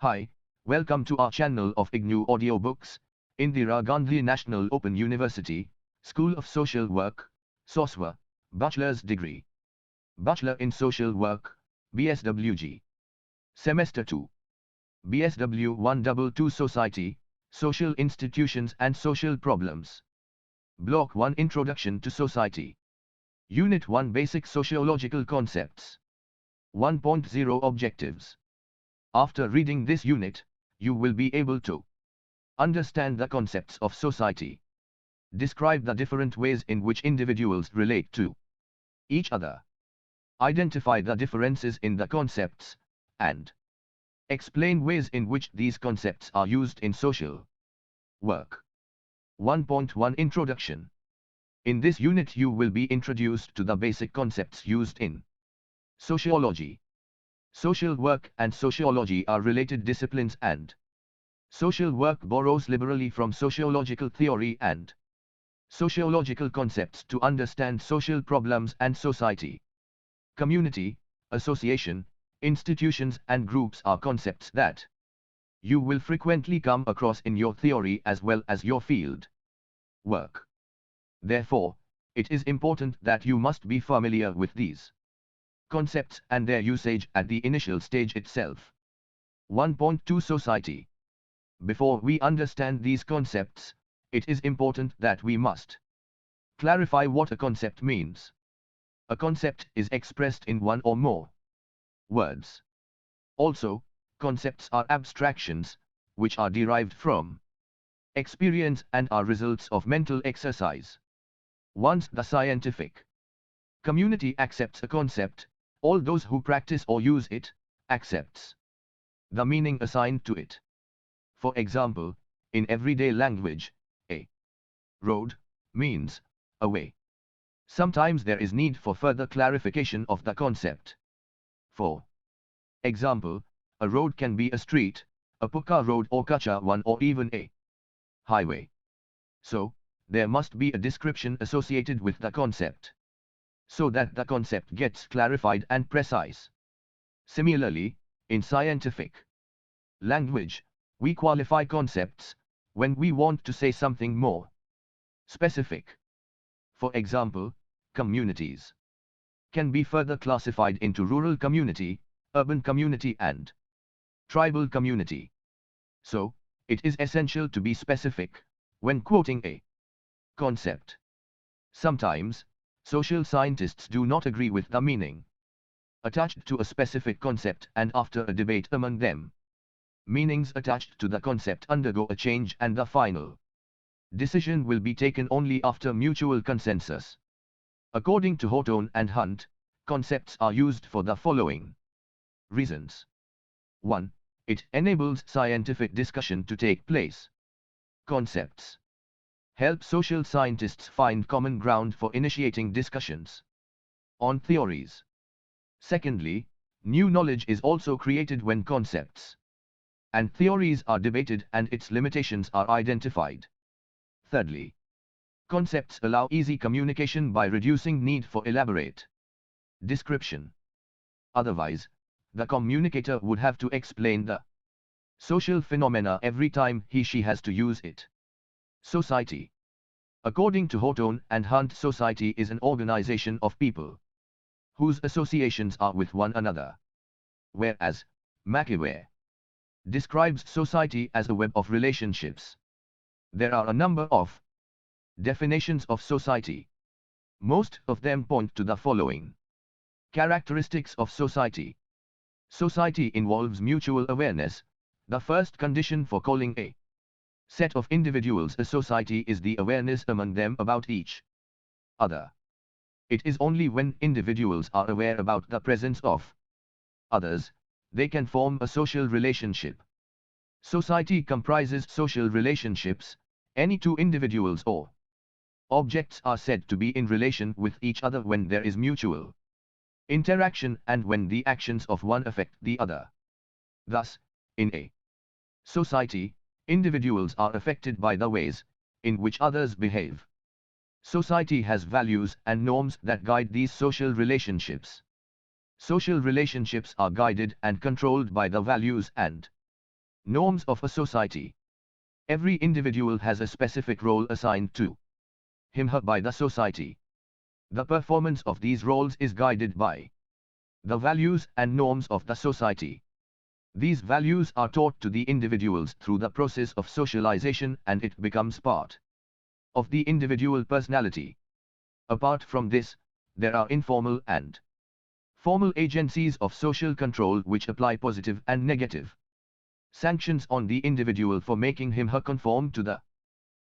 Hi, welcome to our channel of IGNOU audiobooks, Indira Gandhi National Open University, School of Social Work, SOSW, Bachelor's Degree. Bachelor in Social Work, BSWG. Semester 2. BSW 122 Society, Social Institutions and Social Problems. Block 1 Introduction to Society. Unit 1 Basic Sociological Concepts. 1.0 Objectives. After reading this unit, you will be able to understand the concepts of society, describe the different ways in which individuals relate to each other, identify the differences in the concepts, and explain ways in which these concepts are used in social work. 1.1 Introduction. In this unit you will be introduced to the basic concepts used in sociology. Social work and sociology are related disciplines, and social work borrows liberally from sociological theory and sociological concepts to understand social problems and society. Community, association, institutions and groups are concepts that you will frequently come across in your theory as well as your field work. Therefore, it is important that you must be familiar with these concepts and their usage at the initial stage itself. 1.2 Society. Before we understand these concepts, it is important that we must clarify what a concept means. A concept is expressed in one or more words. Also, concepts are abstractions, which are derived from experience and are results of mental exercise. Once the scientific community accepts a concept, all those who practice or use it accepts the meaning assigned to it. For example, in everyday language, a road means a way. Sometimes there is need for further clarification of the concept. For example, a road can be a street, a pucca road or kacha one, or even a highway. So, there must be a description associated with the concept, so that the concept gets clarified and precise. Similarly, in scientific language, we qualify concepts when we want to say something more specific. For example, communities can be further classified into rural community, urban community and tribal community. So, it is essential to be specific when quoting a concept. Sometimes, social scientists do not agree with the meaning attached to a specific concept, and after a debate among them, meanings attached to the concept undergo a change and the final decision will be taken only after mutual consensus. According to Hawthorne and Hunt, concepts are used for the following reasons. 1. It enables scientific discussion to take place. Concepts help social scientists find common ground for initiating discussions on theories. Secondly, new knowledge is also created when concepts and theories are debated and its limitations are identified. Thirdly, concepts allow easy communication by reducing need for elaborate description. Otherwise, the communicator would have to explain the social phenomena every time he/she has to use it. Society. According to Hawthorne and Hunt, society is an organization of people whose associations are with one another, whereas McEware describes society as a web of relationships. There are a number of definitions of society. Most of them point to the following characteristics of society. Society involves mutual awareness. The first condition for calling a set of individuals a society is the awareness among them about each other. It is only when individuals are aware about the presence of others, they can form a social relationship. Society comprises social relationships. Any two individuals or objects are said to be in relation with each other when there is mutual interaction and when the actions of one affect the other. Thus, in a society, individuals are affected by the ways in which others behave. Society has values and norms that guide these social relationships. Social relationships are guided and controlled by the values and Norms of a society. Every individual has a specific role assigned to him/her by the society. The performance of these roles is guided by the values and norms of the society. These values are taught to the individuals through the process of socialization, and it becomes part of the individual personality. Apart from this, there are informal and formal agencies of social control which apply positive and negative sanctions on the individual for making him/her conform to the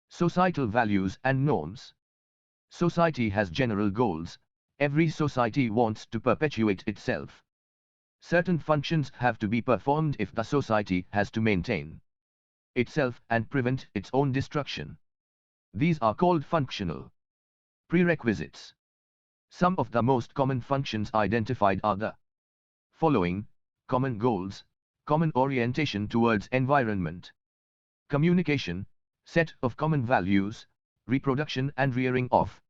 societal values and norms. Society has general goals. Every society wants to perpetuate itself. Certain functions have to be performed if the society has to maintain itself and prevent its own destruction. These are called functional prerequisites. Some of the most common functions identified are the following: common goals, common orientation towards environment, communication, set of common values, reproduction and rearing of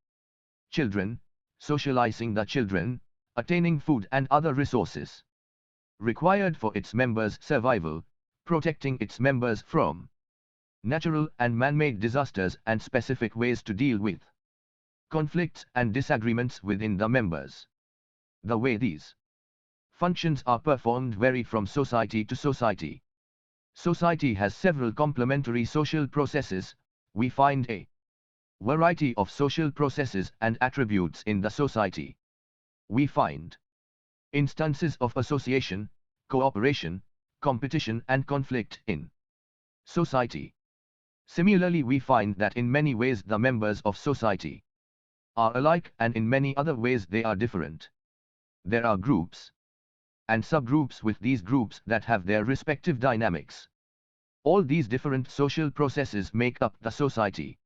children, socializing the children, attaining food and other resources required for its members' survival, protecting its members from natural and man-made disasters, and specific ways to deal with conflicts and disagreements within the members. The way these functions are performed vary from society to society. Society has several complementary social processes. We find a variety of social processes and attributes in the society. We find instances of association, cooperation, competition and conflict in society. Similarly, we find that in many ways the members of society are alike, and in many other ways they are different. There are groups and subgroups with these groups that have their respective dynamics. All these different social processes make up the society.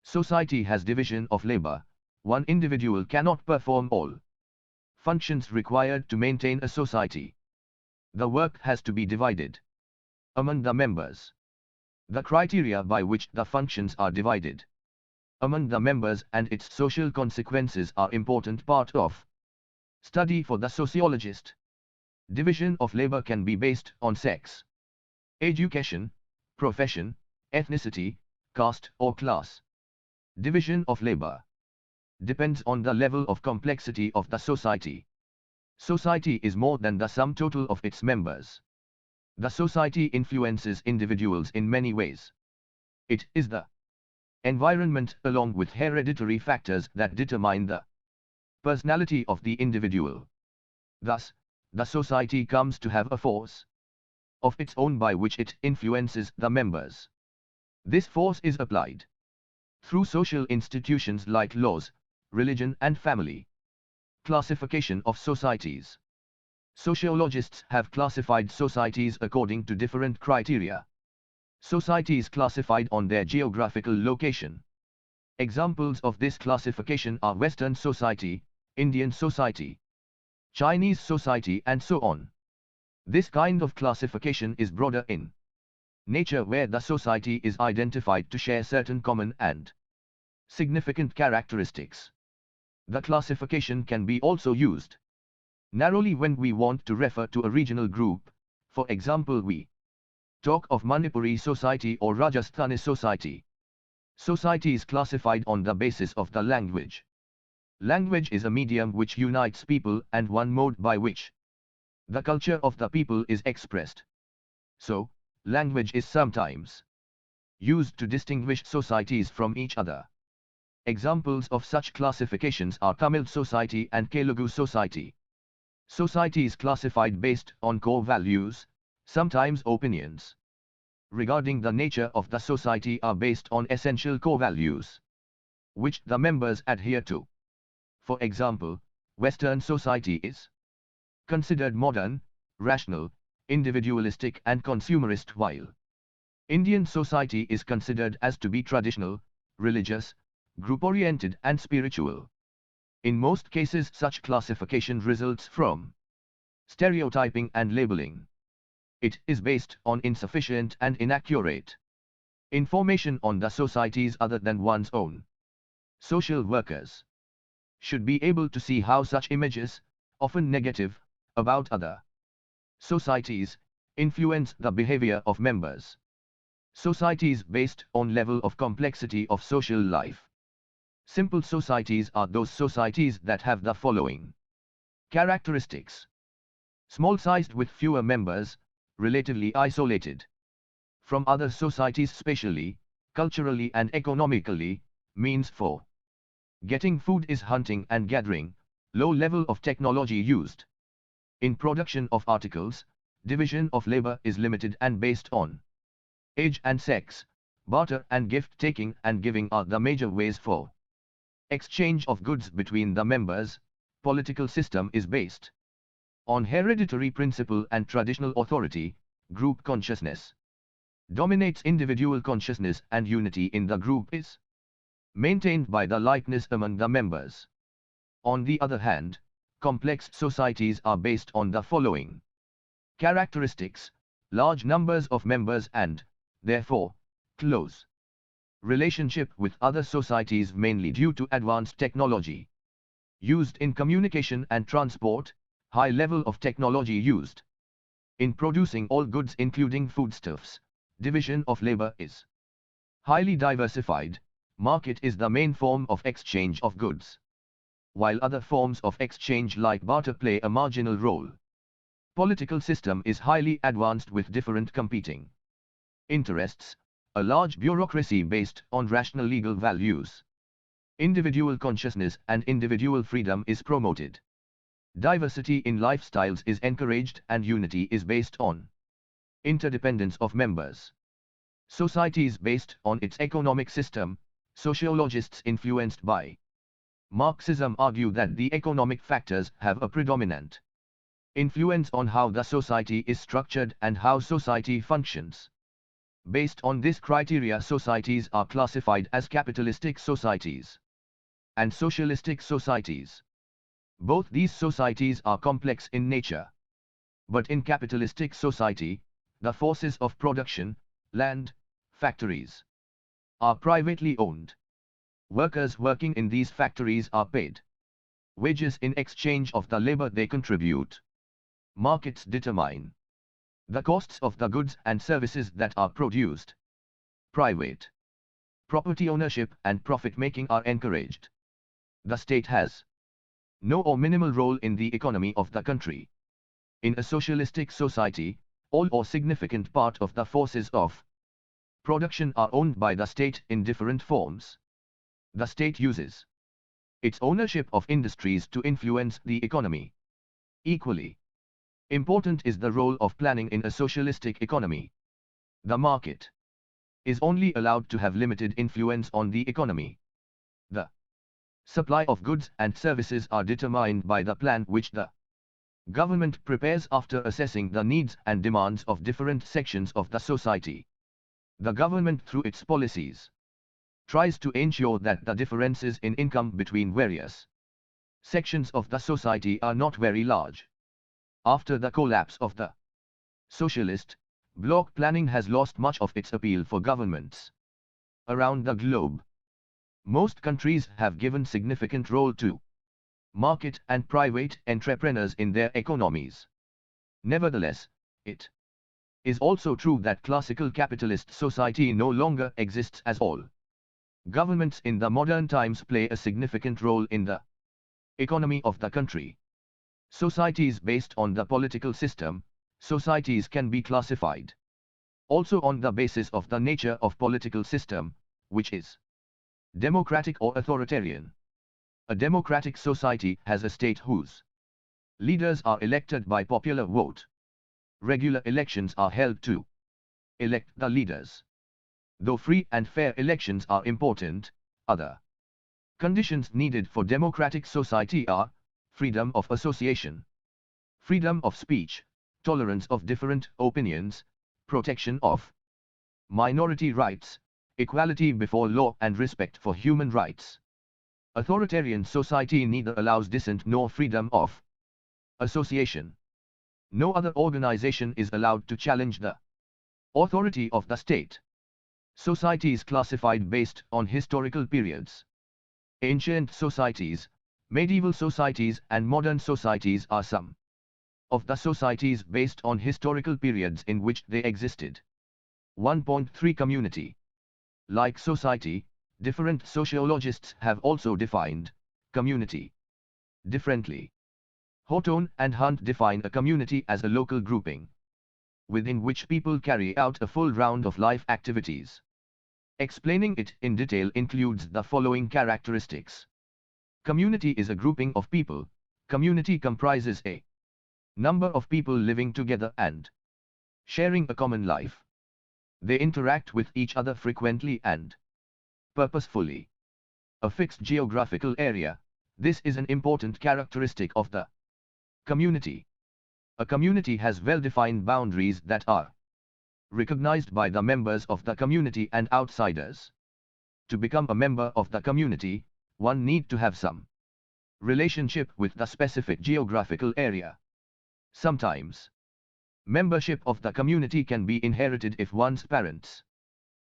Society has division of labor. One individual cannot perform all functions required to maintain a society. The work has to be divided among the members. The criteria by which the functions are divided among the members and its social consequences are important part of study for the sociologist. Division of labor can be based on sex, education, profession, ethnicity, caste or class. Division of labor depends on the level of complexity of the society. Society is more than the sum total of its members. The society influences individuals in many ways. It is the environment along with hereditary factors that determine the personality of the individual. Thus, the society comes to have a force of its own by which it influences the members. This force is applied through social institutions like laws, religion and family. Classification of societies. Sociologists have classified societies according to different criteria. Societies classified on their geographical location. Examples of this classification are Western society, Indian society, Chinese society and so on. This kind of classification is broader in nature, where the society is identified to share certain common and significant characteristics. The classification can be also used narrowly when we want to refer to a regional group. For example, we talk of Manipuri society or Rajasthani society. Society is classified on the basis of the language. Language is a medium which unites people and one mode by which the culture of the people is expressed. So, language is sometimes used to distinguish societies from each other. Examples of such classifications are Tamil society and Telugu society. Society is classified based on core values. Sometimes opinions regarding the nature of the society are based on essential core values, which the members adhere to. For example, Western society is considered modern, rational, individualistic and consumerist, while Indian society is considered as to be traditional, religious, group-oriented and spiritual. In most cases, such classification results from stereotyping and labeling. It is based on insufficient and inaccurate information on the societies other than one's own. Social workers should be able to see how such images, often negative, about other societies, Influence the behavior of members. Societies based on level of complexity of social life. Simple societies are those societies that have the following characteristics. Small-sized with fewer members, relatively isolated from other societies spatially, culturally and economically, means for getting food is hunting and gathering, low level of technology used. In production of articles, division of labor is limited and based on age and sex, barter and gift-taking and giving are the major ways for exchange of goods between the members. Political system is based on hereditary principle and traditional authority. Group consciousness dominates individual consciousness and unity in the group is maintained by the likeness among the members. On the other hand, complex societies are based on the following characteristics: large numbers of members and, therefore, close relationship with other societies mainly due to advanced technology used in communication and transport, high level of technology used in producing all goods including foodstuffs, division of labor is highly diversified, market is the main form of exchange of goods, while other forms of exchange like barter play a marginal role. Political system is highly advanced with different competing interests, a large bureaucracy based on rational legal values. Individual consciousness and individual freedom is promoted. Diversity in lifestyles is encouraged and unity is based on interdependence of members. Societies based on its economic system. Sociologists influenced by Marxism argue that the economic factors have a predominant influence on how the society is structured and how society functions. Based on this criteria, societies are classified as capitalistic societies and socialistic societies. Both these societies are complex in nature. But in capitalistic society, the forces of production, land, factories, are privately owned. Workers working in these factories are paid wages in exchange of the labor they contribute. Markets determine the costs of the goods and services that are produced. Private property ownership and profit-making are encouraged. The state has no or minimal role in the economy of the country. In a socialistic society, all or significant part of the forces of production are owned by the state in different forms. The state uses its ownership of industries to influence the economy. Equally important is the role of planning in a socialistic economy. The market is only allowed to have limited influence on the economy. The supply of goods and services are determined by the plan which the government prepares after assessing the needs and demands of different sections of the society. The government, through its policies, tries to ensure that the differences in income between various sections of the society are not very large. After the collapse of the socialist bloc, planning has lost much of its appeal for governments around the globe. Most countries have given significant role to market and private entrepreneurs in their economies. Nevertheless, it is also true that classical capitalist society no longer exists as all. Governments in the modern times play a significant role in the economy of the country. Societies based on the political system. Societies can be classified also on the basis of the nature of political system, which is democratic or authoritarian. A democratic society has a state whose leaders are elected by popular vote. Regular elections are held to elect the leaders. Though free and fair elections are important, other conditions needed for democratic society are freedom of association, freedom of speech, tolerance of different opinions, protection of minority rights, equality before law and respect for human rights. Authoritarian society neither allows dissent nor freedom of association. No other organization is allowed to challenge the authority of the state. Societies classified based on historical periods. Ancient societies, medieval societies and modern societies are some of the societies based on historical periods in which they existed. 1.3 Community. Like society, different sociologists have also defined community differently. Houghton and Hunt define a community as a local grouping within which people carry out a full round of life activities. Explaining it in detail includes the following characteristics. Community is a grouping of people. Community comprises a number of people living together and sharing a common life. They interact with each other frequently and purposefully. A fixed geographical area. This is an important characteristic of the community. A community has well-defined boundaries that are recognized by the members of the community and outsiders. To become a member of the community, one needs to have some relationship with the specific geographical area. Sometimes, membership of the community can be inherited if one's parents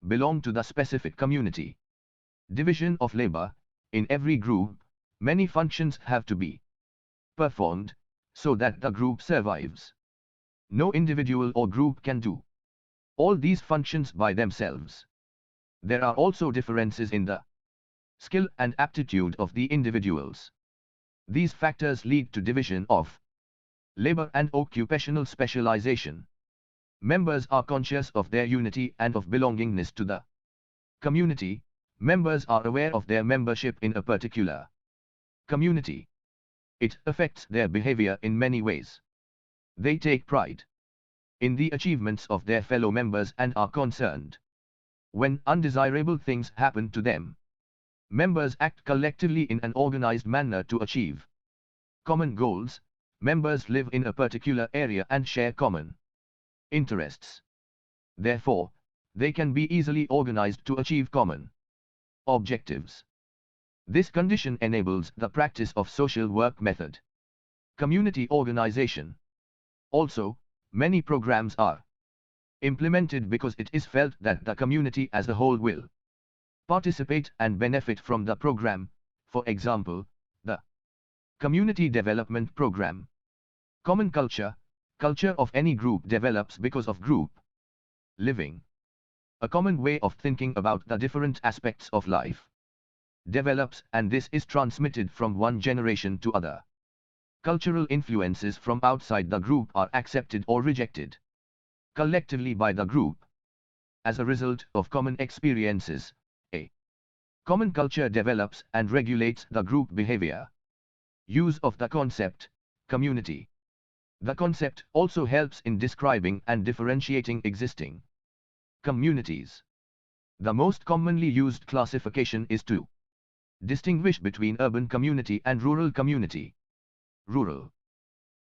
belong to the specific community. Division of labor. In every group, many functions have to be performed so that the group survives. No individual or group can do all these functions by themselves. There are also differences in the skill and aptitude of the individuals. These factors lead to division of labor and occupational specialization. Members are conscious of their unity and of belongingness to the community. Members are aware of their membership in a particular community. It affects their behavior in many ways. They take pride in the achievements of their fellow members and are concerned when undesirable things happen to them. Members act collectively in an organized manner to achieve common goals. Members live in a particular area and share common interests. Therefore, they can be easily organized to achieve common objectives. This condition enables the practice of social work method. Community organization. Also, many programs are implemented because it is felt that the community as a whole will participate and benefit from the program. For example, the Community Development Program. Common culture. Culture of any group develops because of group living. A common way of thinking about the different aspects of life develops, and this is transmitted from one generation to other. Cultural influences from outside the group are accepted or rejected collectively by the group. As a result of common experiences, a common culture develops and regulates the group behavior. Use of the concept community. The concept also helps in describing and differentiating existing communities. The most commonly used classification is to distinguish between urban community and rural community. Rural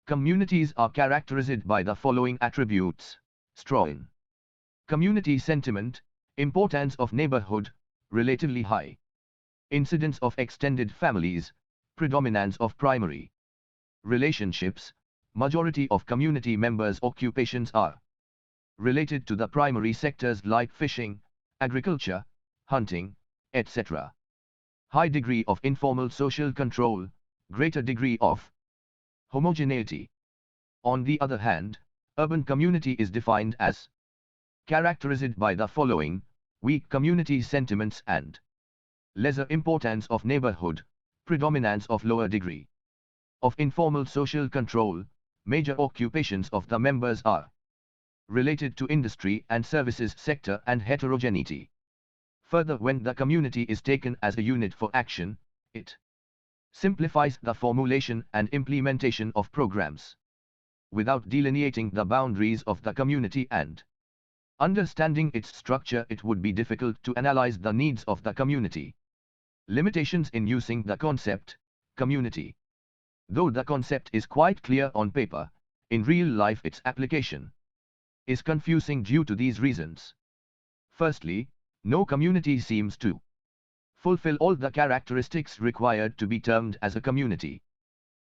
communities are characterized by the following attributes. Strong community sentiment, importance of neighborhood, relatively high incidence of extended families, predominance of primary relationships. Majority of community members' occupations are related to the primary sectors like fishing, agriculture, hunting, etc. High degree of informal social control, greater degree of homogeneity. On the other hand, urban community is defined as characterized by the following: weak community sentiments and lesser importance of neighborhood, predominance of lower degree of informal social control. Major occupations of the members are related to industry and services sector and heterogeneity. Further, when the community is taken as a unit for action, it simplifies the formulation and implementation of programs. Without delineating the boundaries of the community and understanding its structure, it would be difficult to analyze the needs of the community. Limitations in using the concept community. Though the concept is quite clear on paper, in real life its application is confusing due to these reasons. Firstly, no community seems to fulfill all the characteristics required to be termed as a community.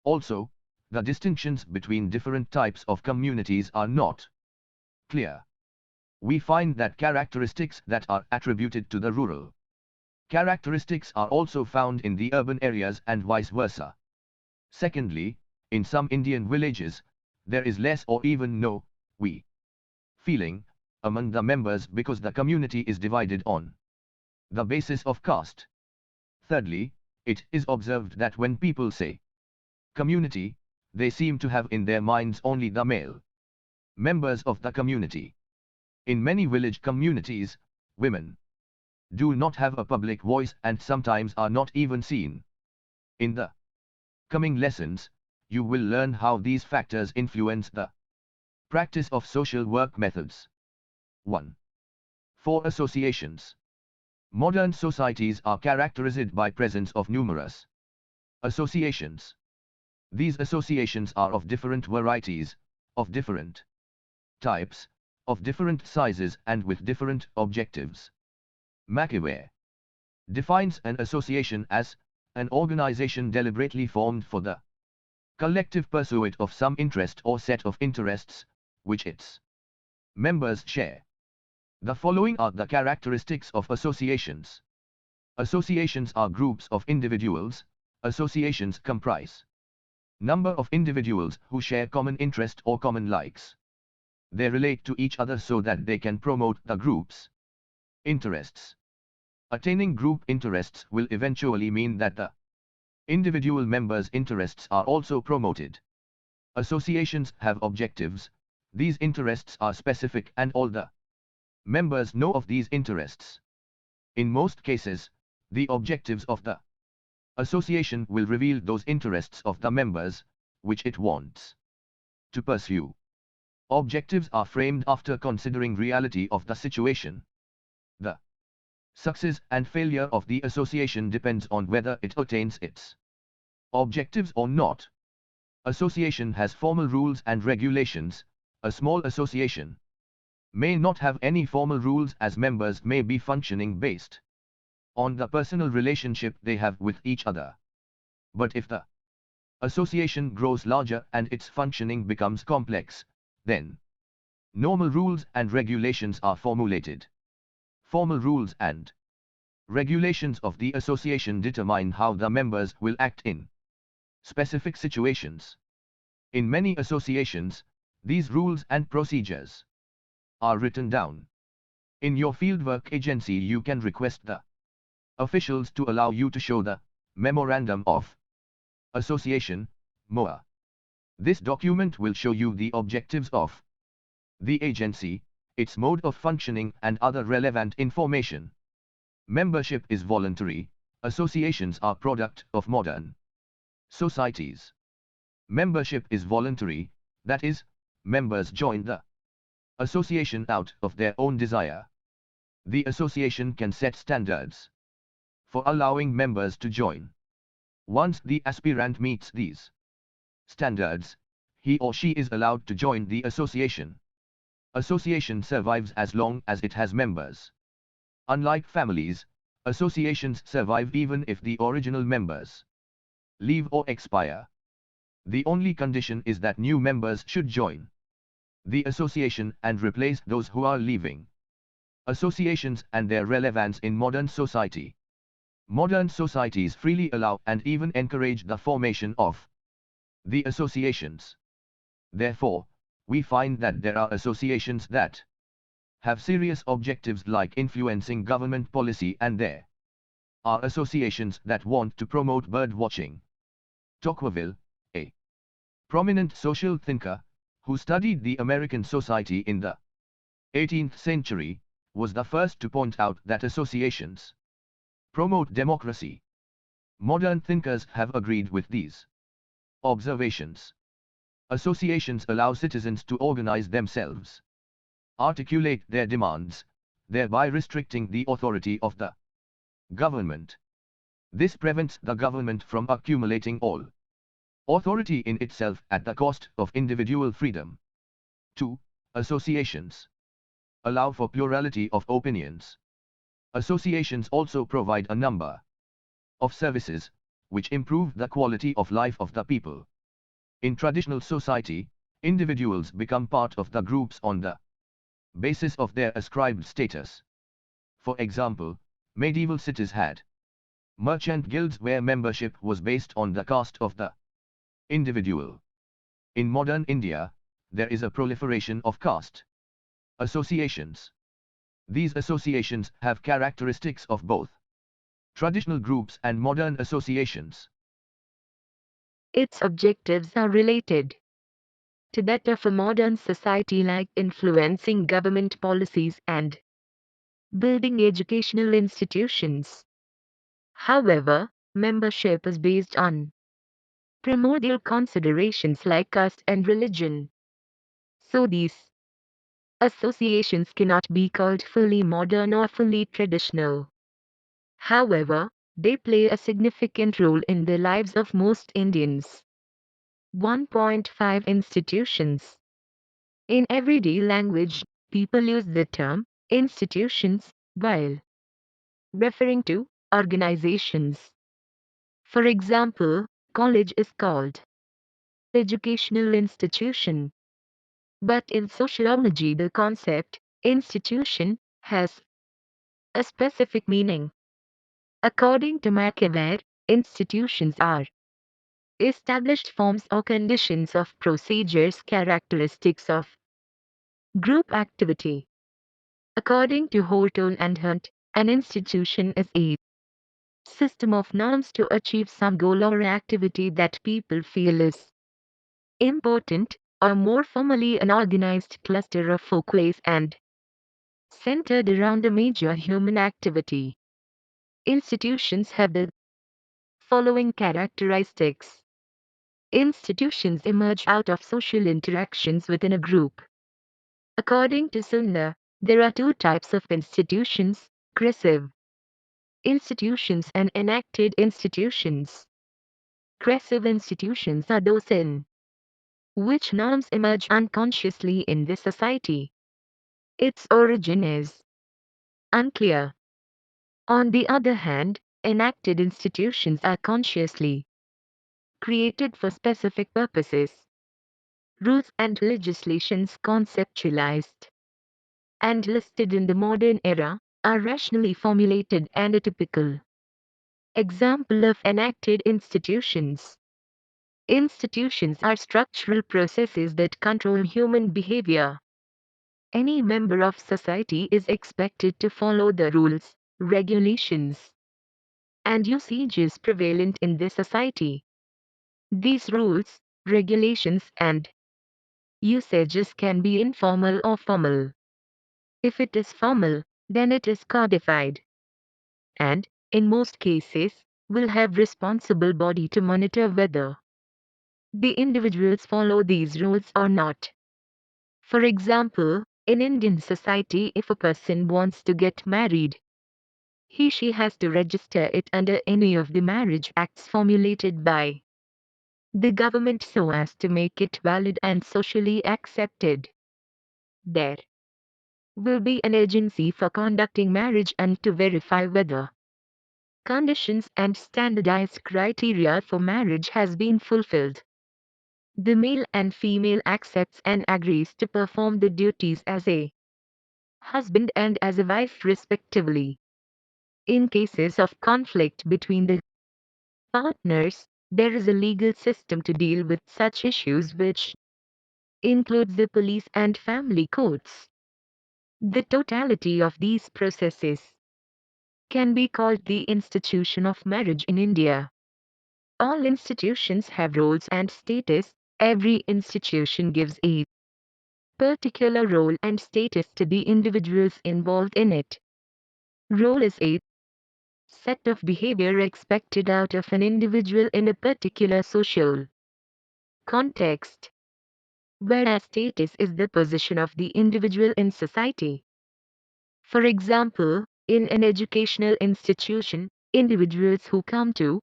Also, the distinctions between different types of communities are not clear. We find that characteristics that are attributed to the rural characteristics are also found in the urban areas and vice versa. Secondly, in some Indian villages, There is less or even no we feeling among the members because the community is divided on the basis of caste. Thirdly, it is observed that when people say community, they seem to have in their minds only the male members of the community. In many village communities, women do not have a public voice and sometimes are not even seen. In the coming lessons, you will learn how these factors influence the practice of social work methods. 1. 4 associations. Modern societies are characterized by presence of numerous associations. These associations are of different varieties, of different types, of different sizes and with different objectives. Machiavelli defines an association as an organization deliberately formed for the collective pursuit of some interest or set of interests, which its members share. The following are the characteristics of associations. Associations are groups of individuals. Associations comprise number of individuals who share common interest or common likes. They relate to each other so that they can promote the group's interests. Attaining group interests will eventually mean that the individual members' interests are also promoted. Associations have objectives. These interests are specific and all the members know of these interests. In most cases, the objectives of the association will reveal those interests of the members, which it wants to pursue. Objectives are framed after considering reality of the situation. The success and failure of the association depends on whether it attains its objectives or not. Association has formal rules and regulations. A small association may not have any formal rules as members may be functioning based on the personal relationship they have with each other. But if the association grows larger and its functioning becomes complex, then normal rules and regulations are formulated. Formal rules and regulations of the association determine how the members will act in specific situations. In many associations, these rules and procedures are written down. In your fieldwork agency, you can request the officials to allow you to show the Memorandum of Association, MOA. This document will show you the objectives of the agency, its mode of functioning and other relevant information. Membership is voluntary. Associations are product of modern societies. Membership is voluntary, that is, members join the association out of their own desire. The association can set standards for allowing members to join. Once the aspirant meets these standards, he or she is allowed to join the association. Association survives as long as it has members. Unlike families, associations survive even if the original members leave or expire. The only condition is that new members should join the association and replace those who are leaving. Associations and their relevance in modern society. Modern societies freely allow and even encourage the formation of the associations. Therefore, we find that there are associations that have serious objectives like influencing government policy, and there are associations that want to promote bird watching. Tocqueville, a prominent social thinker, who studied the American society in the 18th century, was the first to point out that associations promote democracy. Modern thinkers have agreed with these observations. Associations allow citizens to organize themselves, articulate their demands, thereby restricting the authority of the government. This prevents the government from accumulating all authority in itself at the cost of individual freedom. 2. Associations allow for plurality of opinions. Associations also provide a number of services, which improve the quality of life of the people. In traditional society, individuals become part of the groups on the basis of their ascribed status. For example, medieval cities had merchant guilds where membership was based on the caste of the individual. In modern India, there is a proliferation of caste associations. These associations have characteristics of both traditional groups and modern associations. Its objectives are related to that of a modern society, like influencing government policies and building educational institutions. However, membership is based on primordial considerations like caste and religion. So these associations cannot be called fully modern or fully traditional. However, they play a significant role in the lives of most Indians. 1.5 Institutions. In everyday language, people use the term institutions while referring to organizations. For example, college is called educational institution. But in sociology, the concept institution has a specific meaning. According to Machiavelli, institutions are established forms or conditions of procedures characteristics of group activity. According to Horton and Hunt, an institution is a system of norms to achieve some goal or activity that people feel is important, or more formally an organized cluster of folkways and centered around a major human activity. Institutions have the following characteristics. Institutions emerge out of social interactions within a group. According to Sunnah, there are two types of institutions: crescive institutions and enacted institutions. Crescive institutions are those in which norms emerge unconsciously in the society. Its origin is unclear. On the other hand, enacted institutions are consciously created for specific purposes. Rules and legislations conceptualized and listed in the modern era are rationally formulated and a typical example of enacted institutions. Institutions are structural processes that control human behavior. Any member of society is expected to follow the rules, regulations, and usages prevalent in the society. These rules, regulations, and usages can be informal or formal. If it is formal, then it is codified, and, in most cases, will have responsible body to monitor whether the individuals follow these rules or not. For example, in Indian society, if a person wants to get married, he/she has to register it under any of the marriage acts formulated by the government so as to make it valid and socially accepted. There will be an agency for conducting marriage and to verify whether conditions and standardized criteria for marriage has been fulfilled. The male and female accepts and agrees to perform the duties as a husband and as a wife respectively. In cases of conflict between the partners, there is a legal system to deal with such issues which includes the police and family courts. The totality of these processes can be called the institution of marriage in India. All institutions have roles and status. Every institution gives a particular role and status to the individuals involved in it. Role is a set of behavior expected out of an individual in a particular social context, whereas status is the position of the individual in society. For example, in an educational institution, individuals who come to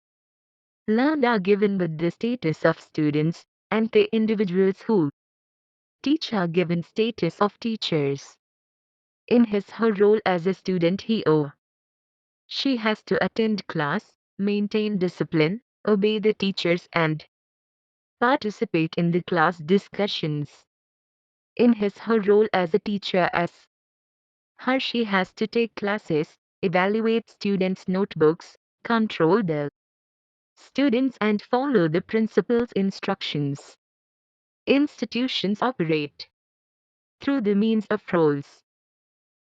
learn are given with the status of students, and the individuals who teach are given status of teachers. In his/her role as a student, he/or she has to attend class, maintain discipline, obey the teachers, and participate in the class discussions. In his/her role as a teacher, as/she has to take classes, evaluate students' notebooks, control the students, and follow the principal's instructions. Institutions operate through the means of roles.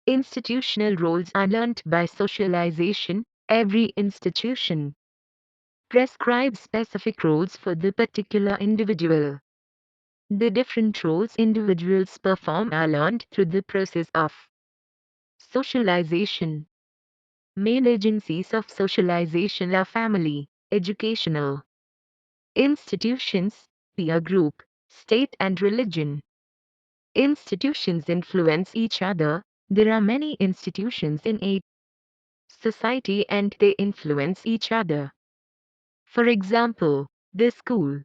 Institutional roles are learnt by socialization. Every institution prescribes specific roles for the particular individual. The different roles individuals perform are learned through the process of socialization. Main agencies of socialization are family, educational institutions, peer group, state and religion. Institutions influence each other. There are many institutions in a society and they influence each other. For example, the school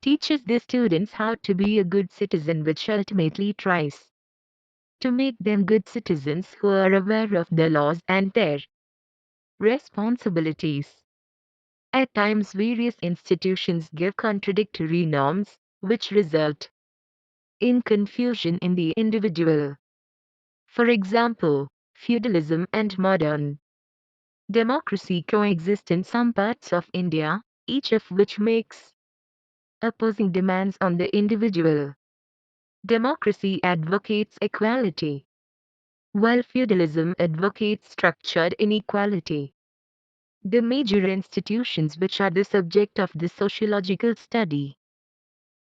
teaches the students how to be a good citizen, which ultimately tries to make them good citizens who are aware of the laws and their responsibilities. At times, various institutions give contradictory norms, which result in confusion in the individual. For example, feudalism and modern democracy coexist in some parts of India, each of which makes opposing demands on the individual. Democracy advocates equality, while feudalism advocates structured inequality. The major institutions which are the subject of the sociological study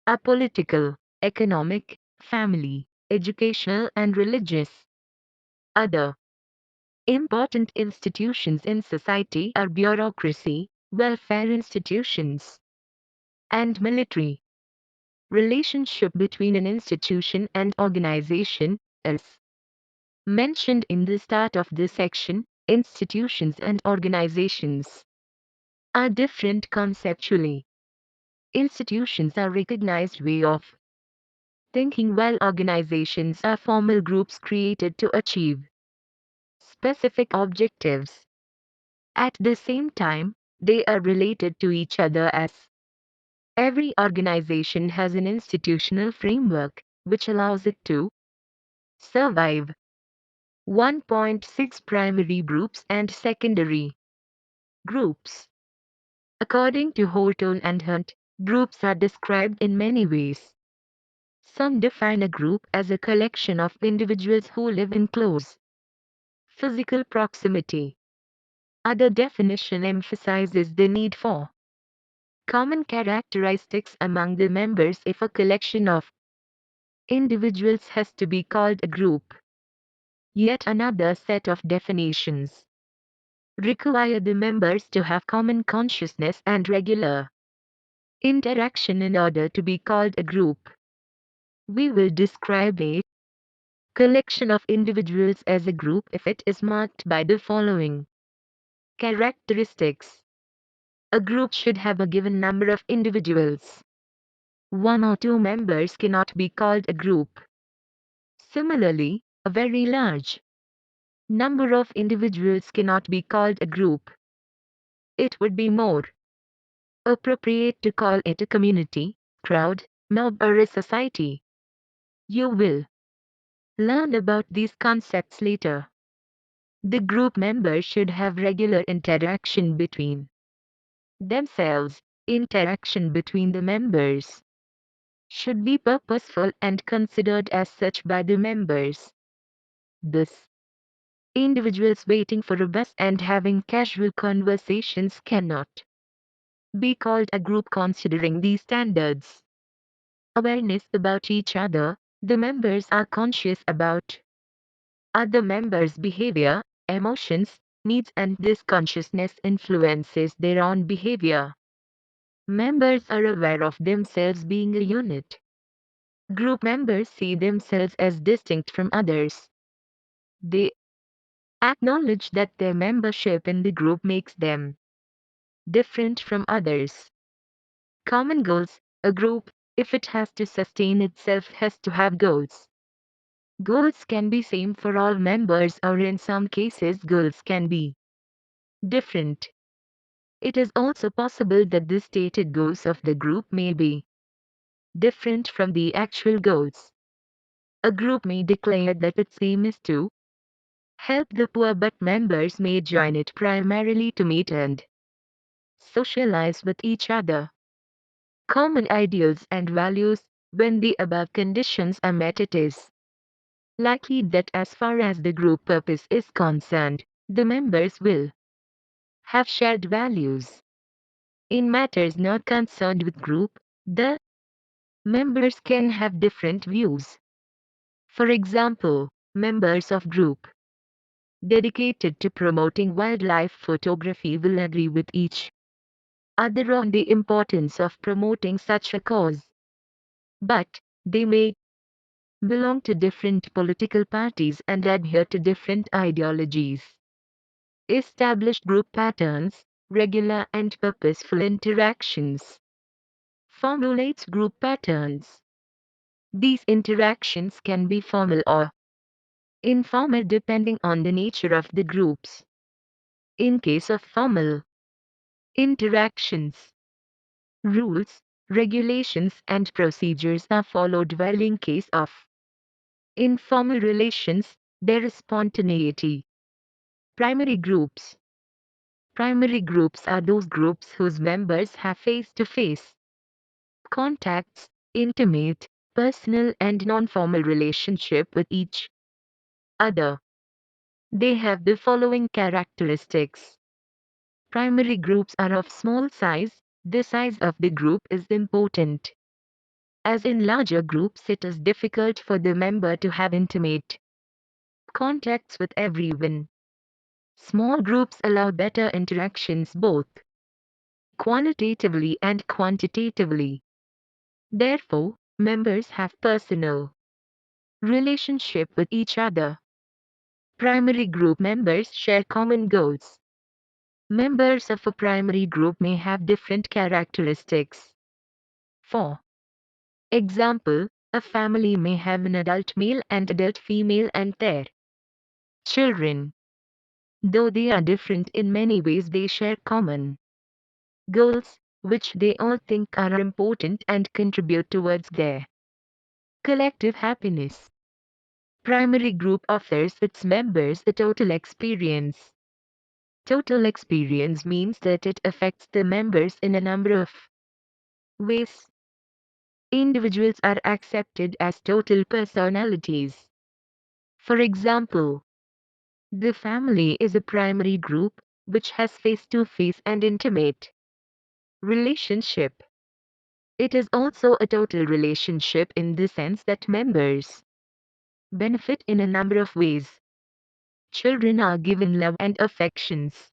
are political, economic, family, educational and religious. Other important institutions in society are bureaucracy, welfare institutions, and military. Relationship between an institution and organization, as mentioned in the start of this section, institutions and organizations are different conceptually. Institutions are recognized way of thinking, while organizations are formal groups created to achieve specific objectives. At the same time, they are related to each other as every organization has an institutional framework which allows it to survive. 1.6 Primary groups and secondary groups. According to Horton and Hunt, groups are described in many ways. Some define a group as a collection of individuals who live in close physical proximity. Other definition emphasizes the need for common characteristics among the members if a collection of individuals has to be called a group. Yet another set of definitions require the members to have common consciousness and regular interaction in order to be called a group. We will describe a collection of individuals as a group if it is marked by the following characteristics. A group should have a given number of individuals. One or two members cannot be called a group. Similarly, a very large number of individuals cannot be called a group. It would be more appropriate to call it a community, crowd, mob or a society. You will learn about these concepts later. The group members should have regular interaction between themselves. Interaction between the members should be purposeful and considered as such by the members. Thus, individuals waiting for a bus and having casual conversations cannot be called a group considering these standards. Awareness about each other. The members are conscious about other members' behavior, emotions, needs, and this consciousness influences their own behavior. Members are aware of themselves being a unit. Group members see themselves as distinct from others. They acknowledge that their membership in the group makes them different from others. Common goals. A group, if it has to sustain itself, has to have goals. Goals can be same for all members, or in some cases goals can be different. It is also possible that the stated goals of the group may be different from the actual goals. A group may declare that its aim is to help the poor, but members may join it primarily to meet and socialize with each other. Common ideals and values. When the above conditions are met, it is likely that as far as the group purpose is concerned, the members will have shared values. In matters not concerned with group, the members can have different views. For example, members of group dedicated to promoting wildlife photography will agree with each other on the importance of promoting such a cause. But they may belong to different political parties and adhere to different ideologies. Established group patterns, regular and purposeful interactions formulates group patterns. These interactions can be formal or informal depending on the nature of the groups. In case of formal interactions, rules, regulations and procedures are followed, while in case of informal relations, there is spontaneity. Primary groups. Primary groups are those groups whose members have face-to-face contacts, intimate, personal and non-formal relationship with each other. They have the following characteristics. Primary groups are of small size. The size of the group is important. As in larger groups, it is difficult for the member to have intimate contacts with everyone. Small groups allow better interactions both qualitatively and quantitatively. Therefore, members have personal relationship with each other. Primary group members share common goals. Members of a primary group may have different characteristics. For example, a family may have an adult male and adult female and their children. Though they are different in many ways, they share common goals, which they all think are important and contribute towards their collective happiness. Primary group offers its members a total experience. Total experience means that it affects the members in a number of ways. Individuals are accepted as total personalities. For example, the family is a primary group, which has face-to-face and intimate relationship. It is also a total relationship in the sense that members benefit in a number of ways. Children are given love and affections,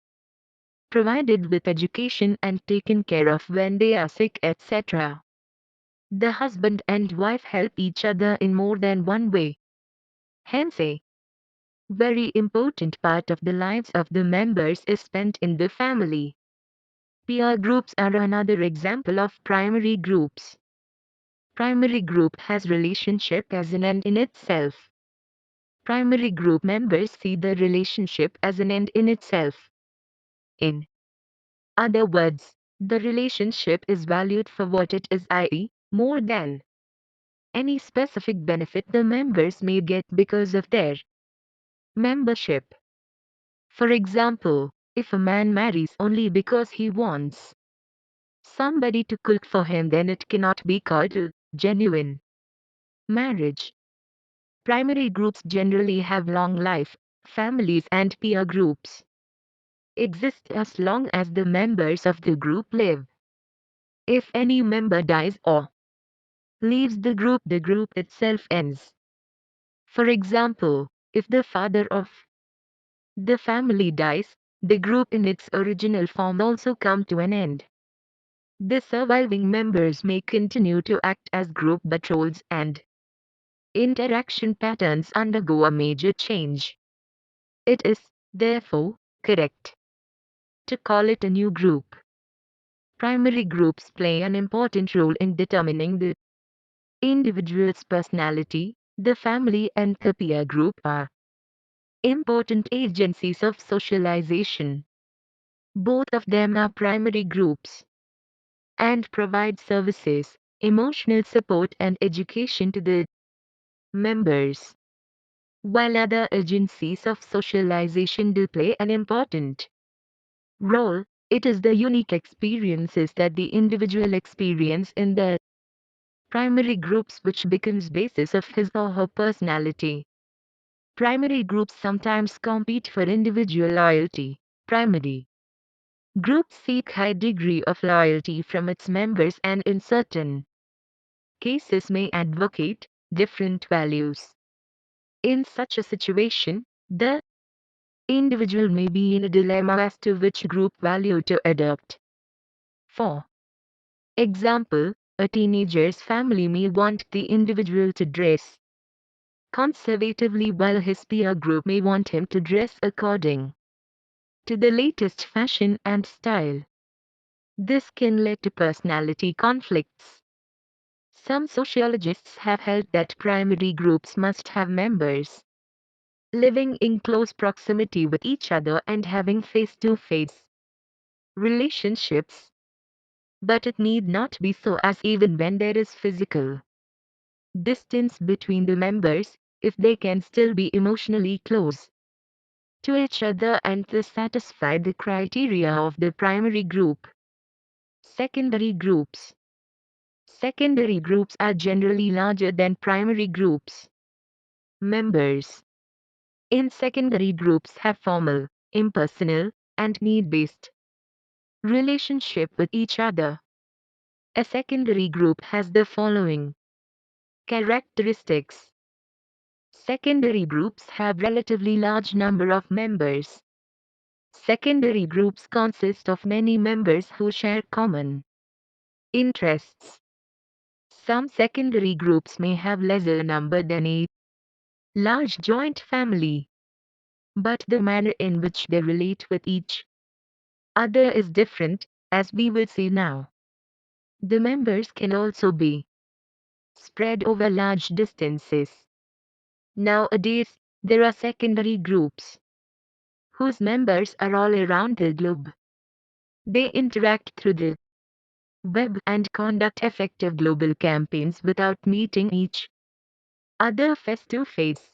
provided with education and taken care of when they are sick, etc. The husband and wife help each other in more than one way. Hence, a very important part of the lives of the members is spent in the family. Peer groups are another example of primary groups. Primary group has relationship as an end in itself. Primary group members see the relationship as an end in itself. In other words, the relationship is valued for what it is, i.e., more than any specific benefit the members may get because of their membership. For example, if a man marries only because he wants somebody to cook for him, then it cannot be called a genuine marriage. Primary groups generally have long life. Families and peer groups exist as long as the members of the group live. If any member dies or leaves the group itself ends. For example, if the father of the family dies, the group in its original form also come to an end. The surviving members may continue to act as group, but roles and interaction patterns undergo a major change. It is, therefore, correct to call it a new group. Primary groups play an important role in determining the individual's personality. The family and the peer group are important agencies of socialization. Both of them are primary groups and provide services, emotional support and education to the members. While other agencies of socialization do play an important role, it is the unique experiences that the individual experience in the Primary groups which becomes basis of his or her personality. Primary groups sometimes compete for individual loyalty. Primary groups seek high degree of loyalty from its members and in certain cases may advocate different values. In such a situation, the individual may be in a dilemma as to which group value to adopt. For example, a teenager's family may want the individual to dress conservatively while his peer group may want him to dress according to the latest fashion and style. This can lead to personality conflicts. Some sociologists have held that primary groups must have members living in close proximity with each other and having face-to-face relationships. But it need not be so, as even when there is physical distance between the members, if they can still be emotionally close to each other and thus satisfy the criteria of the primary group. Secondary groups. Secondary groups are generally larger than primary groups. Members in secondary groups have formal, impersonal, and need-based relationship with each other. A secondary group has the following characteristics. Secondary groups have relatively large number of members. Secondary groups consist of many members who share common interests. Some secondary groups may have lesser number than a large joint family, but the manner in which they relate with each other is different, as we will see now. The members can also be spread over large distances. Nowadays, there are secondary groups whose members are all around the globe. They interact through the web and conduct effective global campaigns without meeting each other face-to-face.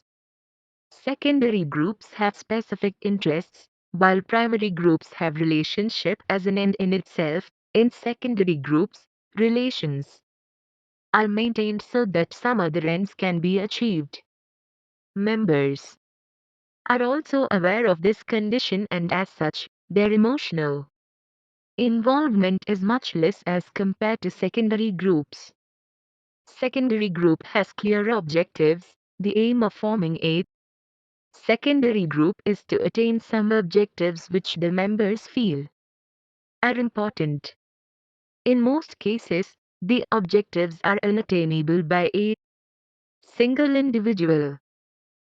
Secondary groups have specific interests, while primary groups have relationship as an end in itself. In secondary groups, relations are maintained so that some other ends can be achieved. Members are also aware of this condition and as such, their emotional involvement is much less as compared to secondary groups. Secondary group has clear objectives. The aim of forming a secondary group is to attain some objectives which the members feel are important. In most cases, the objectives are unattainable by a single individual.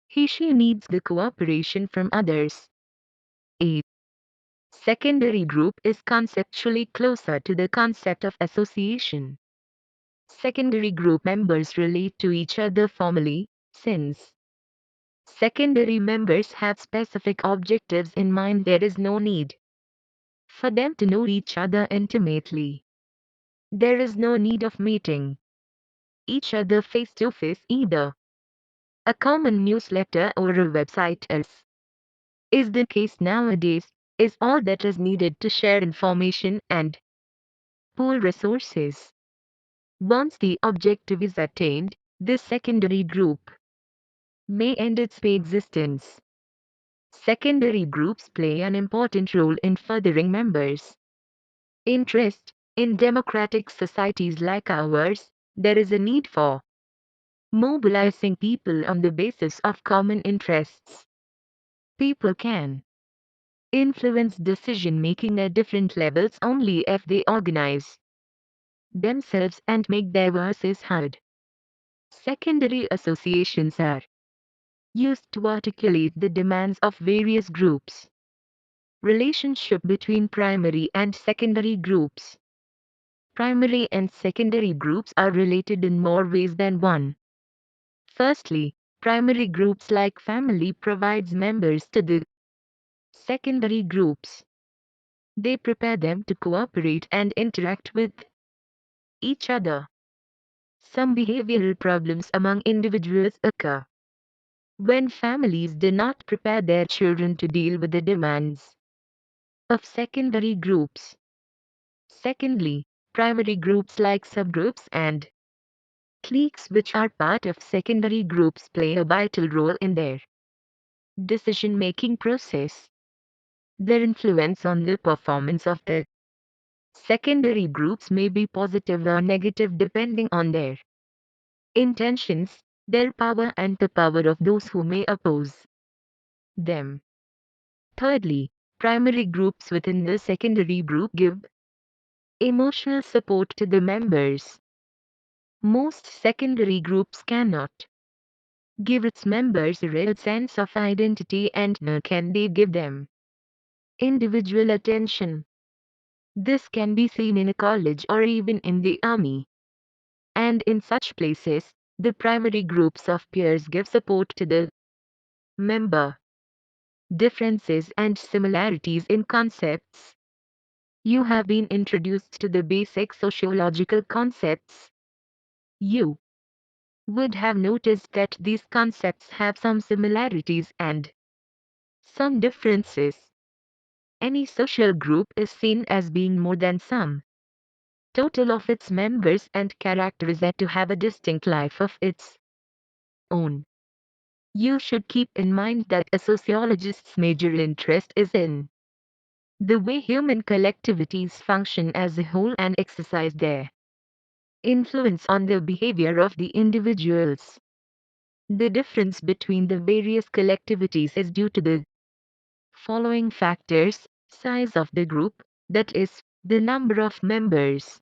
He/she needs the cooperation from others. A secondary group is conceptually closer to the concept of association. Secondary group members relate to each other formally, since secondary members have specific objectives in mind. There is no need for them to know each other intimately. There is no need of meeting each other face to face either. A common newsletter or a website, as is the case nowadays, is all that is needed to share information and pool resources. Once the objective is attained, this secondary group may end its existence. Secondary groups play an important role in furthering members' interest. In democratic societies like ours, there is a need for mobilizing people on the basis of common interests. People can influence decision making at different levels only if they organize themselves and make their voices heard. Secondary associations are used to articulate the demands of various groups. Relationship between primary and secondary groups. Primary and secondary groups are related in more ways than one. Firstly, primary groups like family provides members to the secondary groups. They prepare them to cooperate and interact with each other. Some behavioral problems among individuals occur when families do not prepare their children to deal with the demands of secondary groups. Secondly, primary groups like subgroups and Cliques which are part of secondary groups play a vital role in their decision-making process. Their influence on the performance of the secondary groups may be positive or negative depending on their intentions, their power and the power of those who may oppose them. Thirdly, primary groups within the secondary group give emotional support to the members. Most secondary groups cannot give its members a real sense of identity, and nor can they give them individual attention. This can be seen in a college or even in the army. And in such places, the primary groups of peers give support to the member. Differences and similarities in concepts. You have been introduced to the basic sociological concepts. You would have noticed that these concepts have some similarities and some differences. Any social group is seen as being more than some total of its members and characterized to have a distinct life of its own. You should keep in mind that a sociologist's major interest is in the way human collectivities function as a whole and exercise their influence on the behavior of the individuals. The difference between the various collectivities is due to the following factors: size of the group, that is, the number of members,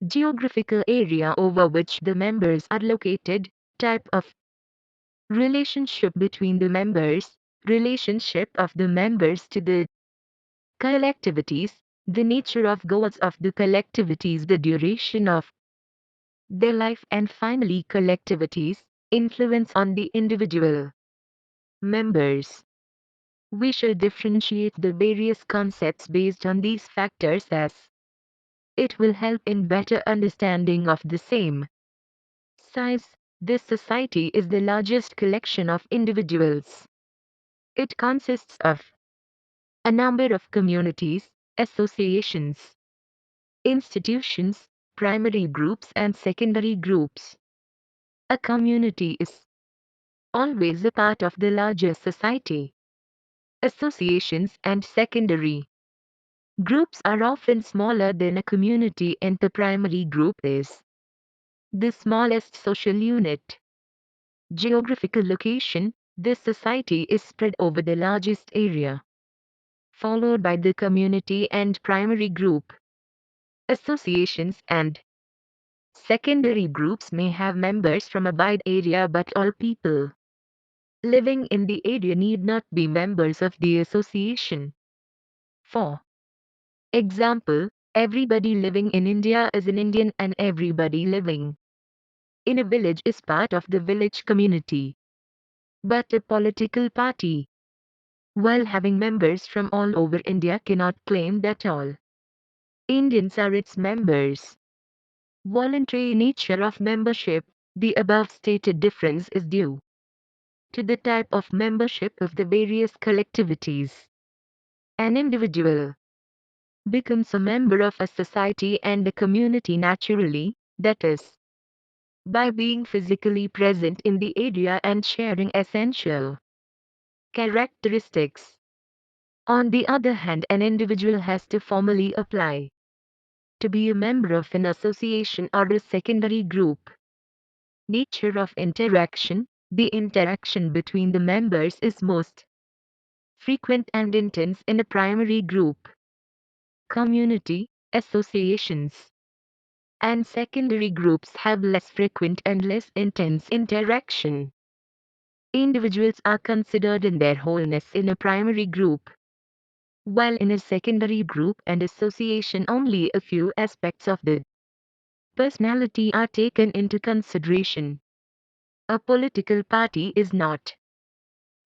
geographical area over which the members are located, type of relationship between the members, relationship of the members to the collectivities, the nature of goals of the collectivities, the duration of their life, and finally collectivities' influence on the individual members. We should differentiate the various concepts based on these factors, as it will help in better understanding of the same. Size. This society is the largest collection of individuals. It consists of a number of communities, associations, institutions, primary groups and secondary groups. A community is always a part of the larger society. Associations and secondary groups are often smaller than a community, and the primary group is the smallest social unit. Geographical location. This society is spread over the largest area, followed by the community and primary group. Associations and secondary groups may have members from a wide area, but all people living in the area need not be members of the association. For example, everybody living in India is an Indian, and everybody living in a village is part of the village community. But a political party, while having members from all over India, cannot claim that all Indians are its members. Voluntary nature of membership. The above stated difference is due to the type of membership of the various collectivities. An individual becomes a member of a society and a community naturally, that is, by being physically present in the area and sharing essential characteristics. On the other hand, an individual has to formally apply to be a member of an association or a secondary group. Nature of interaction. The interaction between the members is most frequent and intense in a primary group. Community, associations, and secondary groups have less frequent and less intense interaction. Individuals are considered in their wholeness in a primary group, while in a secondary group and association only a few aspects of the personality are taken into consideration. A political party is not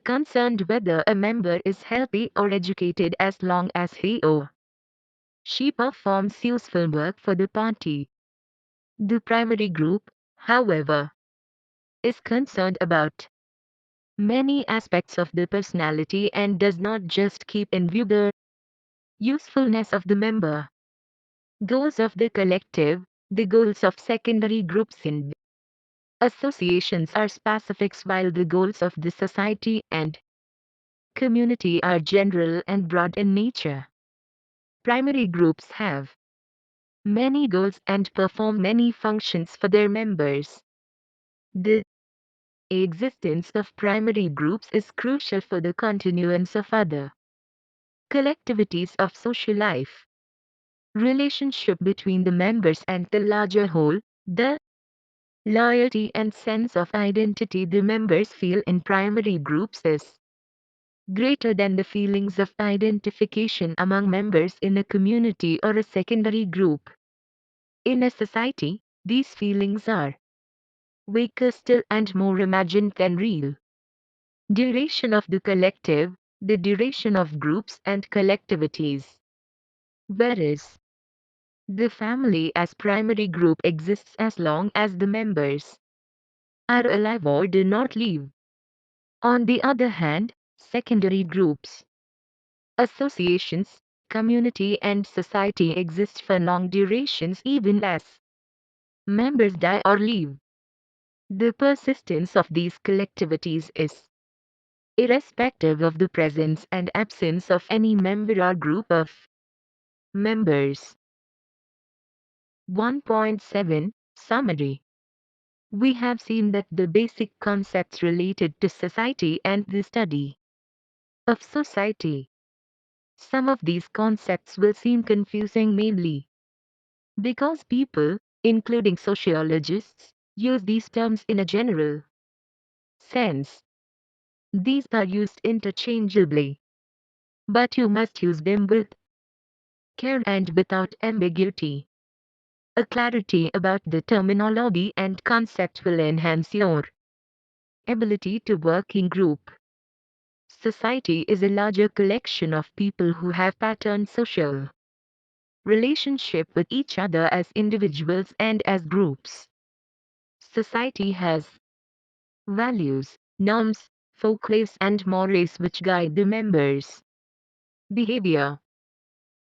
concerned whether a member is healthy or educated as long as he or she performs useful work for the party. The primary group, however, is concerned about many aspects of the personality and does not just keep in view the usefulness of the member. Goals of the collective. The goals of secondary groups in Associations are specific while the goals of the society and community are general and broad in nature. Primary groups have many goals and perform many functions for their members. The existence of primary groups is crucial for the continuance of other collectivities of social life. Relationship between the members and the larger whole, the loyalty and sense of identity the members feel in primary groups is greater than the feelings of identification among members in a community or a secondary group. In a society, these feelings are weaker still and more imagined than real. Duration of the collective, the duration of groups and collectivities. Whereas, the family as primary group exists as long as the members are alive or do not leave. On the other hand, secondary groups, associations, community and society exist for long durations even as members die or leave. The persistence of these collectivities is irrespective of the presence and absence of any member or group of members. 1.7 Summary. We have seen that the basic concepts related to society and the study of society. Some of these concepts will seem confusing mainly because people, including sociologists, use these terms in a general sense. These are used interchangeably, but you must use them with care and without ambiguity. A clarity about the terminology and concept will enhance your ability to work in group. Society is a larger collection of people who have patterned social relationship with each other as individuals and as groups. Society has values, norms, folklores and mores which guide the members' behavior.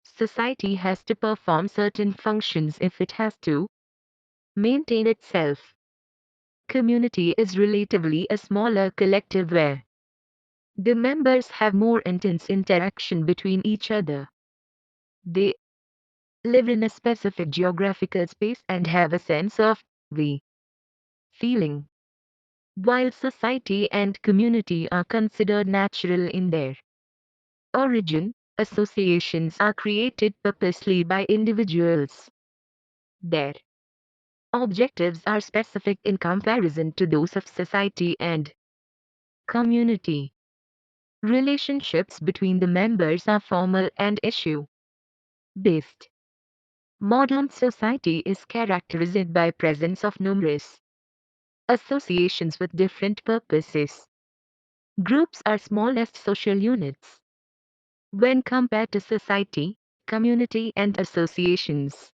Society has to perform certain functions if it has to maintain itself. Community is relatively a smaller collective where the members have more intense interaction between each other. They live in a specific geographical space and have a sense of we feeling. While society and community are considered natural in their origin, associations are created purposely by individuals. Their objectives are specific in comparison to those of society and community. Relationships between the members are formal and issue-based. Modern society is characterized by presence of numerous associations with different purposes. Groups are smallest social units when compared to society, community and associations.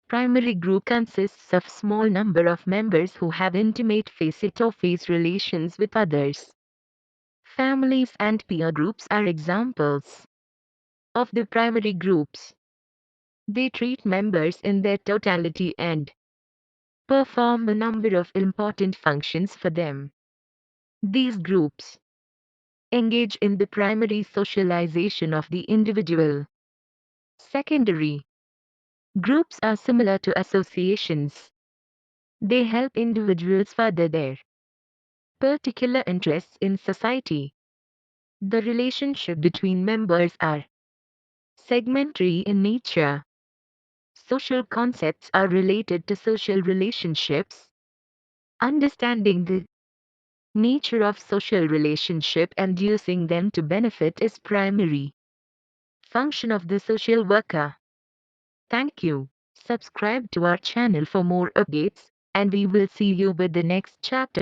Primary group consists of small number of members who have intimate face-to-face relations with others. Families and peer groups are examples of the primary groups. They treat members in their totality and perform a number of important functions for them. These groups engage in the primary socialization of the individual. Secondary groups are similar to associations. They help individuals further their particular interests in society. The relationship between members are segmentary in nature. Social concepts are related to social relationships. Understanding the nature of social relationship and using them to benefit is primary function of the social worker. Thank you. Subscribe to our channel for more updates, and we will see you with the next chapter.